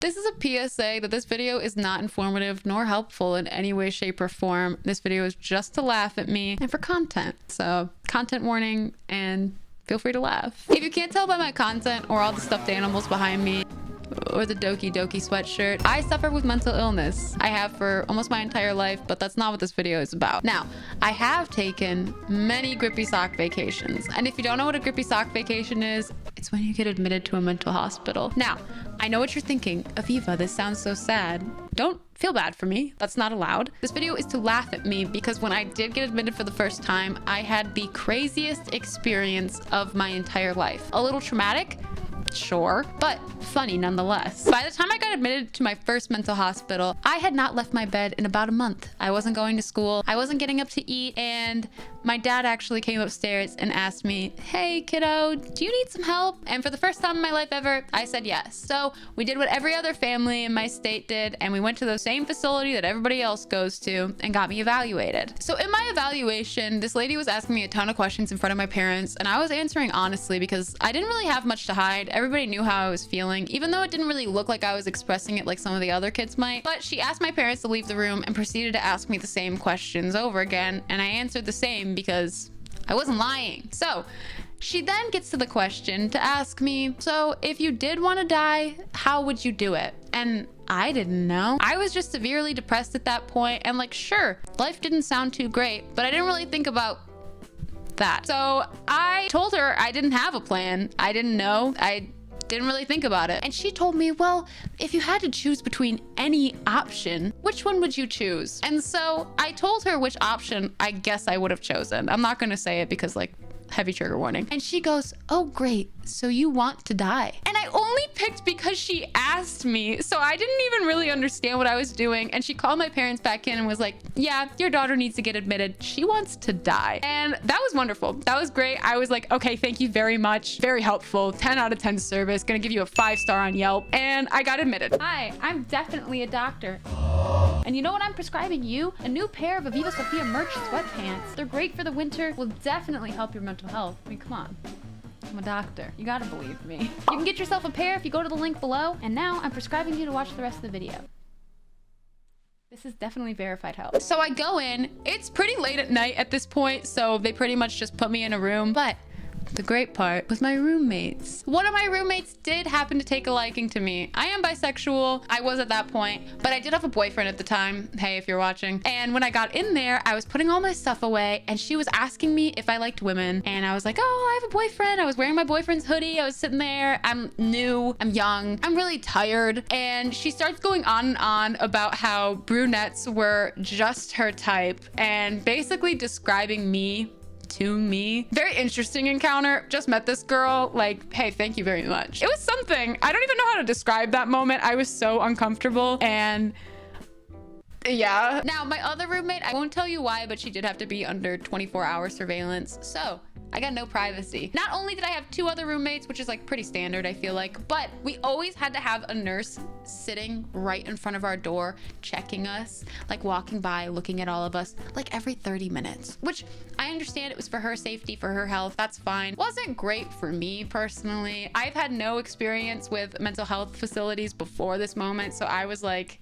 This is a PSA that this video is not informative nor helpful in any way, shape, or form. This video is just to laugh at me and for content. So, content warning, and feel free to laugh. If you can't tell by my content or all the stuffed animals behind me, or the Doki Doki sweatshirt, I suffer with mental illness. I have for almost my entire life, but that's not what this video is about. Now, I have taken many grippy sock vacations. And if you don't know what a grippy sock vacation is, it's when you get admitted to a mental hospital. Now, I know what you're thinking. Aviva, this sounds so sad. Don't feel bad for me. That's not allowed. This video is to laugh at me because when I did get admitted for the first time, I had the craziest experience of my entire life. A little traumatic, sure, but funny nonetheless. By the time I got admitted to my first mental hospital, I had not left my bed in about a month. I wasn't going to school, I wasn't getting up to eat, and my dad actually came upstairs and asked me, "Hey kiddo, do you need some help?" And for the first time in my life ever, I said yes. So we did what every other family in my state did, and we went to the same facility that everybody else goes to and got me evaluated. So in my evaluation, this lady was asking me a ton of questions in front of my parents, and I was answering honestly because I didn't really have much to hide. Everybody knew how I was feeling, even though it didn't really look like I was expressing it like some of the other kids might. But she asked my parents to leave the room and proceeded to ask me the same questions over again, and I answered the same because I wasn't lying. So she then gets to the question to ask me, so if you did want to die, how would you do it? And I didn't know. I was just severely depressed at that point, and like, sure, life didn't sound too great, but I didn't really think about that. So I told her I didn't have a plan. I didn't know. I didn't really think about it. And she told me, well, if you had to choose between any option, which one would you choose? And so I told her which option I guess I would have chosen. I'm not gonna say it because like, heavy trigger warning. And she goes, "Oh great, so you want to die." And I only picked because she asked me, so I didn't even really understand what I was doing. And she called my parents back in and was like, "Yeah, your daughter needs to get admitted. She wants to die." And that was wonderful. That was great. I was like, okay, thank you very much. Very helpful. 10 out of 10 service. Gonna give you a 5-star on Yelp. And I got admitted. Hi, I'm definitely a doctor. And you know what I'm prescribing you? A new pair of avivasofia merch sweatpants. They're great for the winter, will definitely help your mental health. I mean, come on. I'm a doctor. You gotta believe me. You can get yourself a pair if you go to the link below. And now I'm prescribing you to watch the rest of the video. This is definitely verified help. So I go in. It's pretty late at night at this point, so they pretty much just put me in a room. But the great part was my roommates. One of my roommates did happen to take a liking to me. I am bisexual. I was at that point, but I did have a boyfriend at the time. Hey, if you're watching. And when I got in there, I was putting all my stuff away and she was asking me if I liked women. And I was like, oh, I have a boyfriend. I was wearing my boyfriend's hoodie. I was sitting there. I'm new. I'm young. I'm really tired. And she starts going on and on about how brunettes were just her type and basically describing me to me. Very interesting encounter. Just met this girl. Like, hey, thank you very much. It was something. I don't even know how to describe that moment. I was so uncomfortable and yeah. Now, my other roommate, I won't tell you why, but she did have to be under 24-hour surveillance. So I got no privacy. Not only did I have 2 other roommates, which is like pretty standard, I feel like, but we always had to have a nurse sitting right in front of our door, checking us, like walking by, looking at all of us, like every 30 minutes, which I understand it was for her safety, for her health. That's fine. Wasn't great for me personally. I've had no experience with mental health facilities before this moment. So I was like,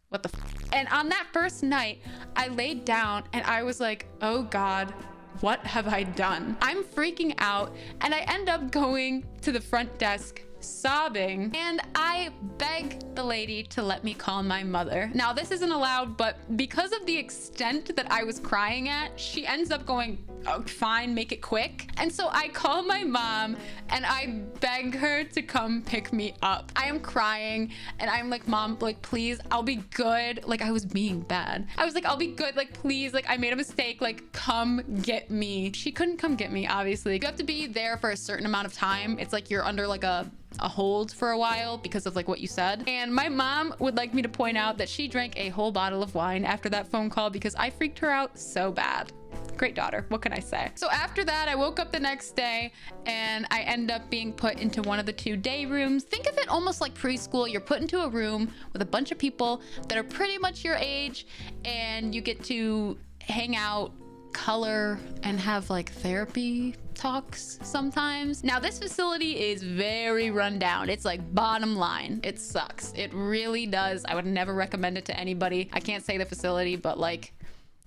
what the f? And on that first night, I laid down and I was like, oh God, what have I done? I'm freaking out and I end up going to the front desk sobbing and I beg the lady to let me call my mother. Now this isn't allowed, but because of the extent that I was crying at, she ends up going, oh, fine, make it quick. And so I call my mom and I beg her to come pick me up. I am crying and I'm like, Mom, like, please, I'll be good. Like, I was being bad. I was like, I'll be good. Like, please, like, I made a mistake. Like, come get me. She couldn't come get me, obviously. You have to be there for a certain amount of time. It's like you're under like a hold for a while because of like what you said. And my mom would like me to point out that she drank a whole bottle of wine after that phone call because I freaked her out so bad. Great daughter, what can I say? So after that, I woke up the next day and I end up being put into one of the 2 day rooms. Think of it almost like preschool. You're put into a room with a bunch of people that are pretty much your age and you get to hang out, color, and have like therapy talks sometimes. Now, this facility is very run down. It's like bottom line. It sucks. It really does. I would never recommend it to anybody. I can't say the facility, but like,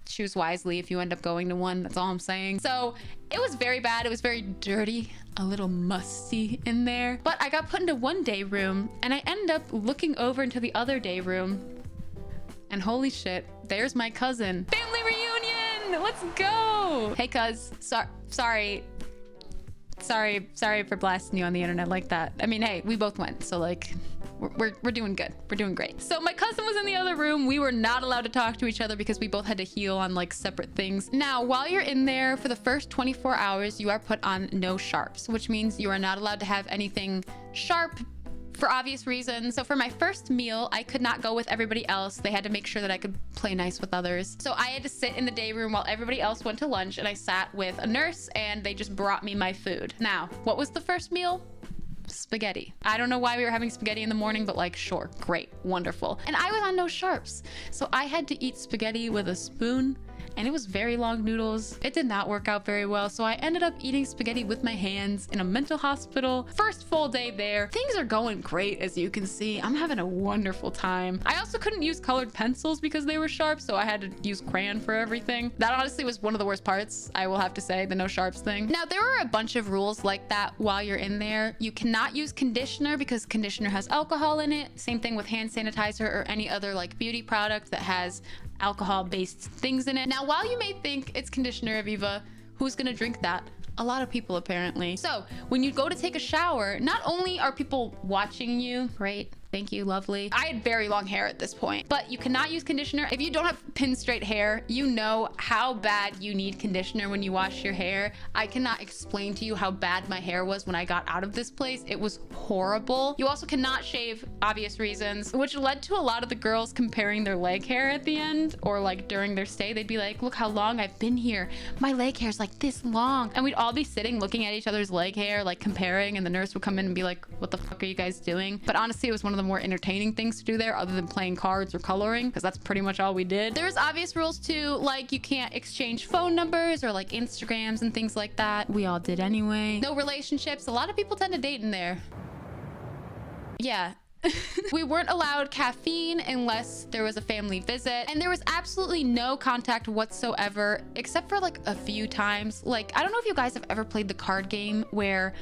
choose wisely if you end up going to one. That's all I'm saying. So it was very bad. It was very dirty, a little musty in there. But I got put into one day room and I ended up looking over into the other day room. And holy shit, there's my cousin. Family reunion! Let's go! Hey, cuz. Sorry for blasting you on the internet like that. I mean, hey, we both went, so like, we're doing good. We're doing great. So my cousin was in the other room. We were not allowed to talk to each other because we both had to heal on like separate things. Now, while you're in there for the first 24 hours, you are put on no sharps, which means you are not allowed to have anything sharp for obvious reasons. So for my first meal, I could not go with everybody else. They had to make sure that I could play nice with others. So I had to sit in the day room while everybody else went to lunch, and I sat with a nurse and they just brought me my food. Now, what was the first meal? Spaghetti. I don't know why we were having spaghetti in the morning, but like, sure, great, wonderful. And I was on no sharps, so I had to eat spaghetti with a spoon, and it was very long noodles. It did not work out very well, so I ended up eating spaghetti with my hands in a mental hospital. First full day there. Things are going great, as you can see. I'm having a wonderful time. I also couldn't use colored pencils because they were sharp, so I had to use crayon for everything. That honestly was one of the worst parts, I will have to say, the no sharps thing. Now, there were a bunch of rules like that while you're in there. You cannot use conditioner because conditioner has alcohol in it. Same thing with hand sanitizer or any other like beauty product that has alcohol-based things in it. Now, while you may think it's conditioner, Aviva, who's gonna drink that? A lot of people, apparently. So when you go to take a shower, not only are people watching you, great, thank you, lovely. I had very long hair at this point, but you cannot use conditioner. If you don't have pin straight hair, you know how bad you need conditioner when you wash your hair. I cannot explain to you how bad my hair was when I got out of this place. It was horrible. You also cannot shave, obvious reasons, which led to a lot of the girls comparing their leg hair at the end, or like during their stay. They'd be like, look how long I've been here. My leg hair's like this long. And we'd all be sitting looking at each other's leg hair, like comparing, and the nurse would come in and be like, what the fuck are you guys doing? But honestly, it was one of the more entertaining things to do there other than playing cards or coloring, because that's pretty much all we did. There's obvious rules too, like you can't exchange phone numbers or like Instagrams and things like that. We all did anyway. No relationships. A lot of people tend to date in there. Yeah. We weren't allowed caffeine unless there was a family visit, and there was absolutely no contact whatsoever except for like a few times. Like, I don't know if you guys have ever played the card game where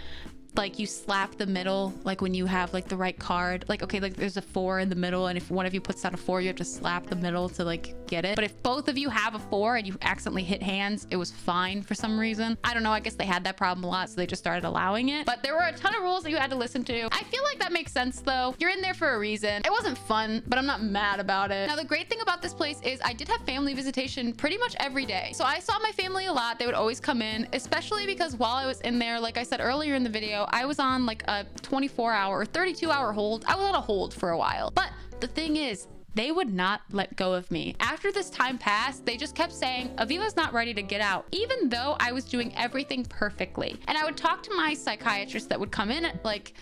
like you slap the middle, like when you have like the right card, like, okay, like there's a 4 in the middle, and if one of you puts down a 4, you have to slap the middle to like get it. But if both of you have a 4 and you accidentally hit hands, it was fine for some reason. I don't know, I guess they had that problem a lot, so they just started allowing it. But there were a ton of rules that you had to listen to. I feel like that makes sense though. You're in there for a reason. It wasn't fun, but I'm not mad about it. Now, the great thing about this place is I did have family visitation pretty much every day. So I saw my family a lot. They would always come in, especially because while I was in there, like I said earlier in the video, I was on like a 24-hour or 32-hour hold. I was on a hold for a while. But the thing is, they would not let go of me. After this time passed, they just kept saying, Aviva's not ready to get out, even though I was doing everything perfectly. And I would talk to my psychiatrist that would come in at like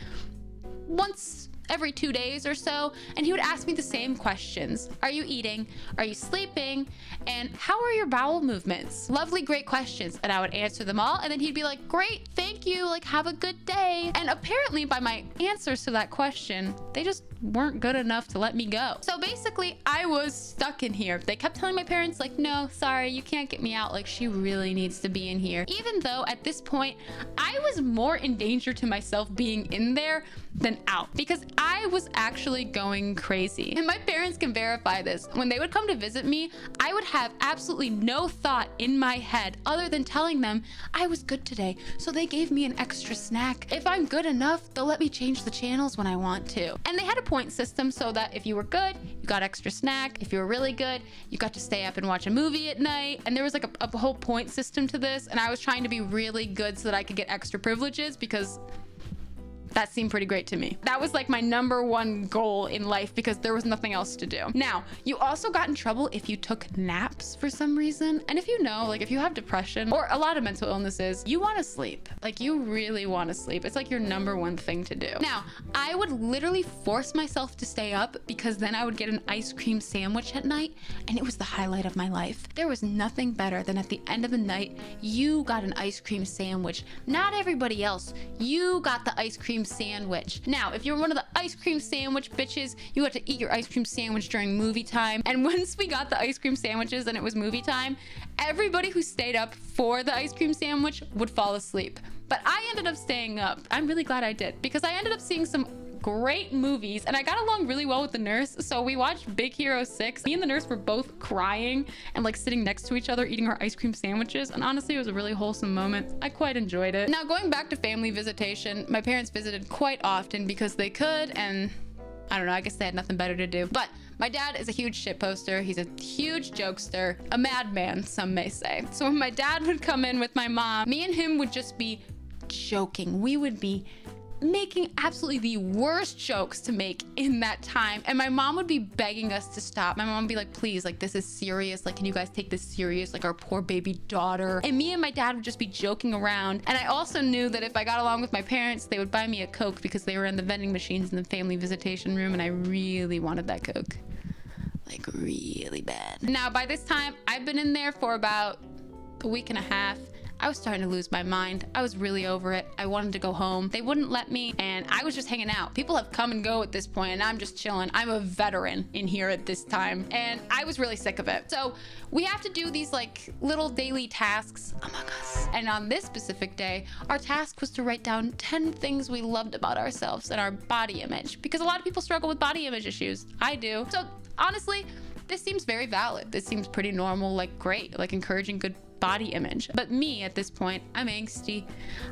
once every 2 days or so, and he would ask me the same questions. Are you eating? Are you sleeping? And how are your bowel movements? Lovely, great questions. And I would answer them all, and then he'd be like, great, thank you, like, have a good day. And apparently by my answers to that question, they just weren't good enough to let me go. So basically, I was stuck in here. They kept telling my parents, like, no, sorry, you can't get me out. Like, she really needs to be in here. Even though at this point, I was more in danger to myself being in there than out, because I was actually going crazy. And my parents can verify this. When they would come to visit me, I would have absolutely no thought in my head other than telling them I was good today, so they gave me an extra snack. If I'm good enough, they'll let me change the channels when I want to. And they had a point system so that if you were good, you got extra snack. If you were really good, you got to stay up and watch a movie at night. And there was like a whole point system to this, and I was trying to be really good so that I could get extra privileges, because That seemed pretty great to me. That was like my number one goal in life because there was nothing else to do. Now, you also got in trouble if you took naps for some reason. And if you know, like if you have depression or a lot of mental illnesses, you want to sleep. Like you really want to sleep. It's like your number one thing to do. Now, I would literally force myself to stay up because then I would get an ice cream sandwich at night, and it was the highlight of my life. There was nothing better than at the end of the night, you got an ice cream sandwich. Not everybody else. You got the ice cream sandwich. Now, if you're one of the ice cream sandwich bitches, you got to eat your ice cream sandwich during movie time. And once we got the ice cream sandwiches and it was movie time, everybody who stayed up for the ice cream sandwich would fall asleep. But I ended up staying up. I'm really glad I did because I ended up seeing some great movies and I got along really well with the nurse. So we watched Big Hero 6. Me and the nurse were both crying and like sitting next to each other eating our ice cream sandwiches, and honestly it was a really wholesome moment. I quite enjoyed it. Now, going back to family visitation, my parents visited quite often because they could, and I don't know, I guess they had nothing better to do. But my dad is a huge shit poster. He's a huge jokester, a madman, some may say. So when my dad would come in with my mom, me and him would just be joking. We would be making absolutely the worst jokes to make in that time, and my mom would be begging us to stop. My mom would be like, please, like this is serious, like can you guys take this serious, like our poor baby daughter. And me and my dad would just be joking around. And I also knew that if I got along with my parents, they would buy me a Coke because they were in the vending machines in the family visitation room, and I really wanted that Coke, like really bad. Now by this time I've been in there for about a week and a half. I was starting to lose my mind. I was really over it. I wanted to go home. They wouldn't let me, and I was just hanging out. People have come and go at this point, and I'm just chilling. I'm a veteran in here at this time, and I was really sick of it. So we have to do these like little daily tasks among us. And on this specific day, our task was to write down 10 things we loved about ourselves and our body image, because a lot of people struggle with body image issues. I do. So honestly, this seems very valid. This seems pretty normal, like great, like encouraging good body image. But me at this point, I'm angsty.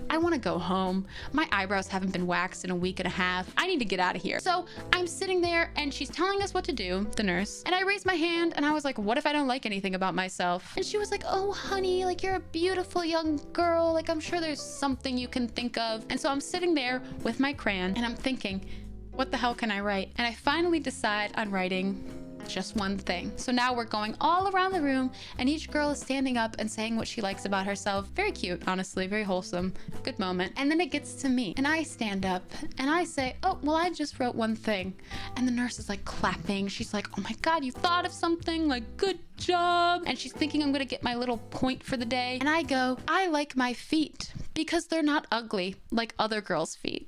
I want to go home. My eyebrows haven't been waxed in a week and a half. I need to get out of here. So I'm sitting there and she's telling us what to do, the nurse, and I raised my hand and I was like, what if I don't like anything about myself? And she was like, oh honey, like you're a beautiful young girl, like I'm sure there's something you can think of. And so I'm sitting there with my crayon and I'm thinking, what the hell can I write? And I finally decide on writing just one thing. So now we're going all around the room and each girl is standing up and saying what she likes about herself. Very cute, honestly, very wholesome, good moment. And then it gets to me and I stand up and I say, oh, well, I just wrote one thing. And the nurse is like clapping. She's like, oh my God, you thought of something, like good job. And she's thinking I'm gonna get my little point for the day. And I go, I like my feet because they're not ugly like other girls' feet.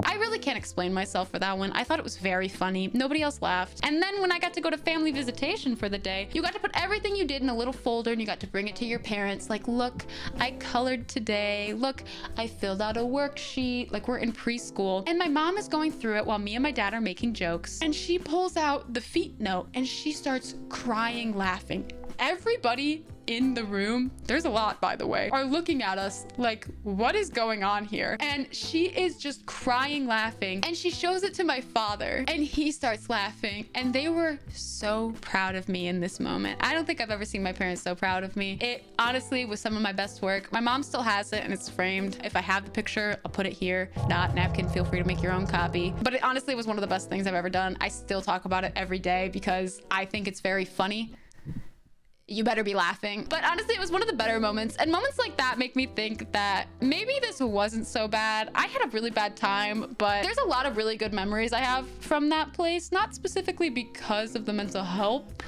I really can't explain myself for that one. I thought it was very funny. Nobody else laughed. And then when I got to go to family visitation for the day, you got to put everything you did in a little folder and you got to bring it to your parents. Like, look, I colored today. Look, I filled out a worksheet. Like we're in preschool. And my mom is going through it while me and my dad are making jokes. And she pulls out the feet note and she starts crying, laughing. Everybody in the room, there's a lot by the way, are looking at us like, what is going on here? And she is just crying, laughing, and she shows it to my father and he starts laughing, and they were so proud of me in this moment. I don't think I've ever seen my parents so proud of me. It honestly was some of my best work. My mom still has it and it's framed. If I have the picture, I'll put it here. If not, napkin, feel free to make your own copy. But it honestly was one of the best things I've ever done. I still talk about it every day because I think it's very funny. You better be laughing. But honestly, it was one of the better moments. And moments like that make me think that maybe this wasn't so bad. I had a really bad time, but there's a lot of really good memories I have from that place. Not specifically because of the mental help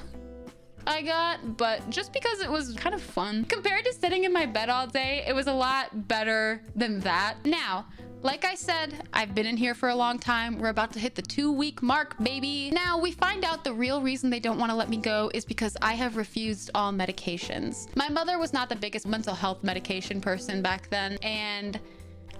I got, but just because it was kind of fun. Compared to sitting in my bed all day, it was a lot better than that. Now, like I said, I've been in here for a long time. We're about to hit the 2-week mark, baby. Now, we find out the real reason they don't want to let me go is because I have refused all medications. My mother was not the biggest mental health medication person back then, and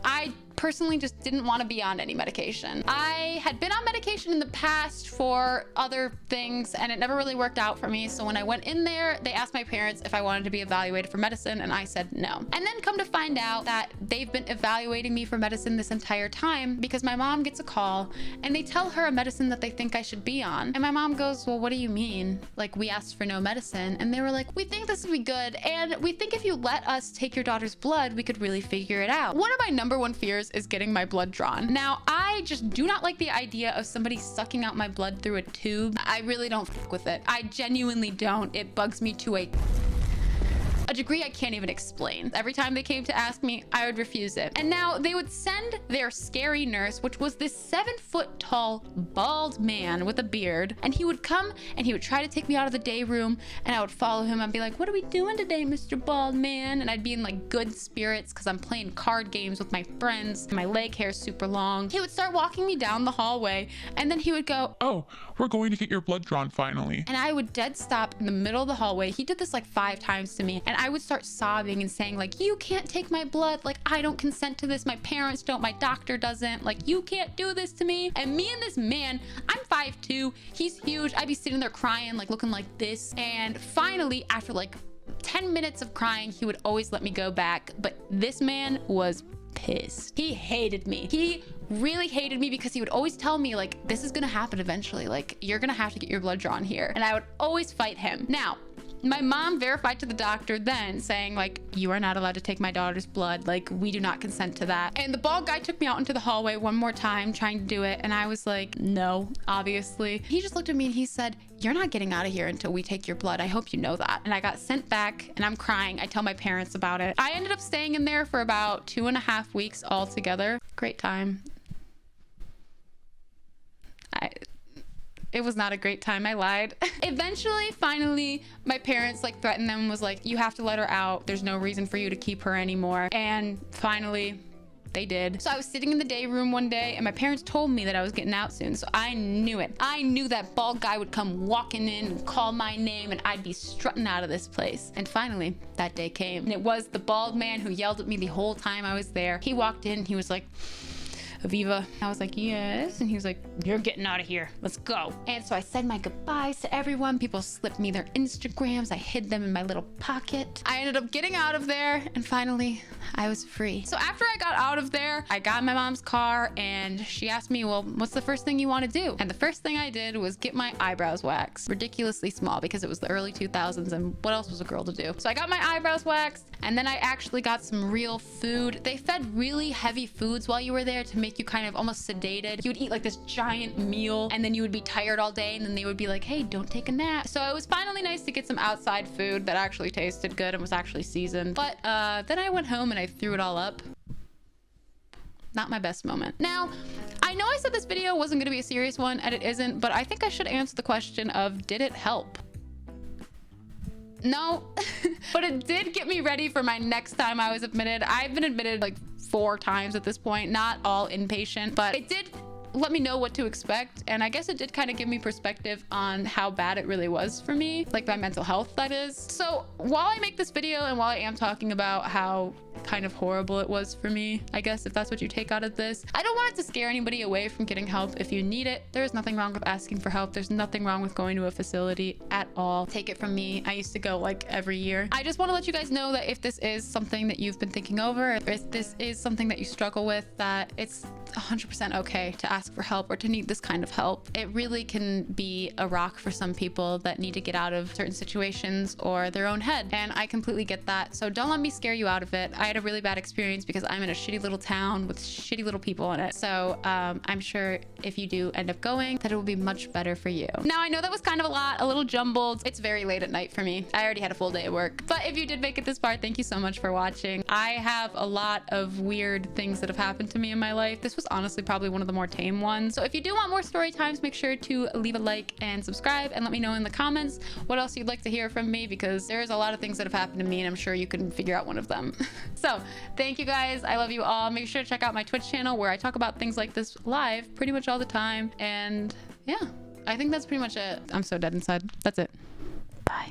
I personally just didn't want to be on any medication. I had been on medication in the past for other things and it never really worked out for me. So when I went in there, they asked my parents if I wanted to be evaluated for medicine and I said no. And then come to find out that they've been evaluating me for medicine this entire time because my mom gets a call and they tell her a medicine that they think I should be on. And my mom goes, well, what do you mean? Like, we asked for no medicine. And they were like, we think this would be good. And we think if you let us take your daughter's blood, we could really figure it out. One of my number one fears fears is getting my blood drawn. Now, I just do not like the idea of somebody sucking out my blood through a tube. I really don't fuck with it. I genuinely don't. It bugs me to a degree I can't even explain. Every time they came to ask me, I would refuse it. And now they would send their scary nurse, which was this 7-foot tall, bald man with a beard. And he would come and he would try to take me out of the day room, and I would follow him. I'd be like, what are we doing today, Mr. Bald Man? And I'd be in like good spirits because I'm playing card games with my friends. My leg hair's super long. He would start walking me down the hallway, and then he would go, oh, we're going to get your blood drawn finally. and I would dead stop in the middle of the hallway. He did this like 5 times to me, and I would start sobbing and saying like, you can't take my blood. Like, I don't consent to this. My parents don't. My doctor doesn't. Like, you can't do this to me. And me and this man, I'm 5'2". He's huge. I'd be sitting there crying, like looking like this. And finally, after like 10 minutes of crying, he would always let me go back. But this man was pissed. He hated me. He really hated me because he would always tell me like, this is gonna happen eventually. Like, you're gonna have to get your blood drawn here. And I would always fight him. Now, my mom verified to the doctor then saying like, you are not allowed to take my daughter's blood. Like, we do not consent to that. And the bald guy took me out into the hallway one more time trying to do it. And I was like, no, obviously. He just looked at me and he said, you're not getting out of here until we take your blood. I hope you know that. And I got sent back and I'm crying. I tell my parents about it. I ended up staying in there for about 2.5 weeks altogether. Great time. It was not a great time. I lied. Eventually, finally, my parents like threatened them, was like, you have to let her out. There's no reason for you to keep her anymore. And finally, they did. So I was sitting in the day room one day and my parents told me that I was getting out soon. So I knew it. I knew that bald guy would come walking in and call my name and I'd be strutting out of this place. And finally, that day came. And it was the bald man who yelled at me the whole time I was there. He walked in, he was like, Aviva. I was like, yes. And he was like, you're getting out of here. Let's go. And so I said my goodbyes to everyone. People slipped me their Instagrams. I hid them in my little pocket. I ended up getting out of there and finally I was free. So after I got out of there, I got in my mom's car and she asked me, well, what's the first thing you want to do? And the first thing I did was get my eyebrows waxed. Ridiculously small because it was the early 2000s and what else was a girl to do? So I got my eyebrows waxed and then I actually got some real food. They fed really heavy foods while you were there to make you kind of almost sedated. You would eat like this giant meal and then you would be tired all day and then they would be like, hey, don't take a nap. So it was finally nice to get some outside food that actually tasted good and was actually seasoned. But then I went home and I threw it all up. Not my best moment. Now, I know I said this video wasn't gonna be a serious one and it isn't, but I think I should answer the question of, did it help? No, but it did get me ready for my next time I was admitted. I've been admitted like 4 times at this point, not all inpatient, but it did let me know what to expect. And I guess it did kind of give me perspective on how bad it really was for me, like my mental health, that is. So while I make this video and while I am talking about how kind of horrible it was for me, I guess if that's what you take out of this, I don't want it to scare anybody away from getting help. If you need it, there's nothing wrong with asking for help. There's nothing wrong with going to a facility at all. Take it from me, I used to go like every year. I just want to let you guys know that if this is something that you've been thinking over, if this is something that you struggle with, that it's 100% okay to ask for help or to need this kind of help. It really can be a rock for some people that need to get out of certain situations or their own head. And I completely get that. So don't let me scare you out of it. I had a really bad experience because I'm in a shitty little town with shitty little people in it. So I'm sure if you do end up going, that it will be much better for you. Now, I know that was kind of a lot, a little jumbled. It's very late at night for me. I already had a full day at work. But if you did make it this far, thank you so much for watching. I have a lot of weird things that have happened to me in my life. This was honestly probably one of the more tame ones. So if you do want more story times, make sure to leave a like and subscribe and let me know in the comments what else you'd like to hear from me, because there's a lot of things that have happened to me and I'm sure you can figure out one of them. So thank you guys. I love you all. Make sure to check out my Twitch channel where I talk about things like this live pretty much all the time. And yeah, I think that's pretty much it. I'm so dead inside. That's it. Bye.